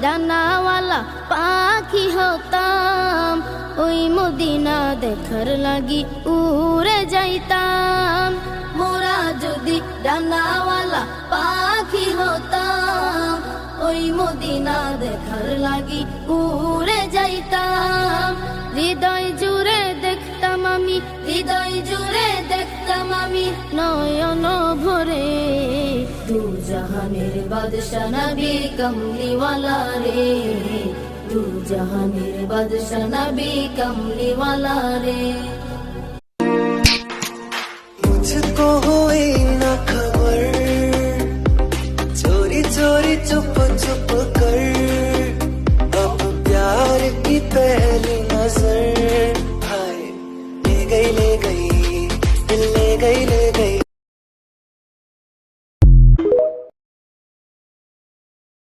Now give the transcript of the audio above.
ডানাওয়ালা পাখি হতাম, ওই মদিনা দেখার লাগি উড়ে যাইতাম। মোরা যদি ডানাওয়ালা পাখি হতাম, ওই মদিনা দেখার লাগি উড়ে যাইতাম। হৃদয় জুড়ে দেখতাম আমি, হৃদয় জুড়ে দেখতাম আমি নয়ন ভরে। দু জাহানের বাদশা নবী কমলিওয়ালা রে, দু জাহানের বাদশা নবী কমলিওয়ালা রে। मुझको हुई ना खबर, चोरी चोरी चुप चुप कर, अब प्यार की पहली नजर। हाय ले गई ले गई, ले गई ले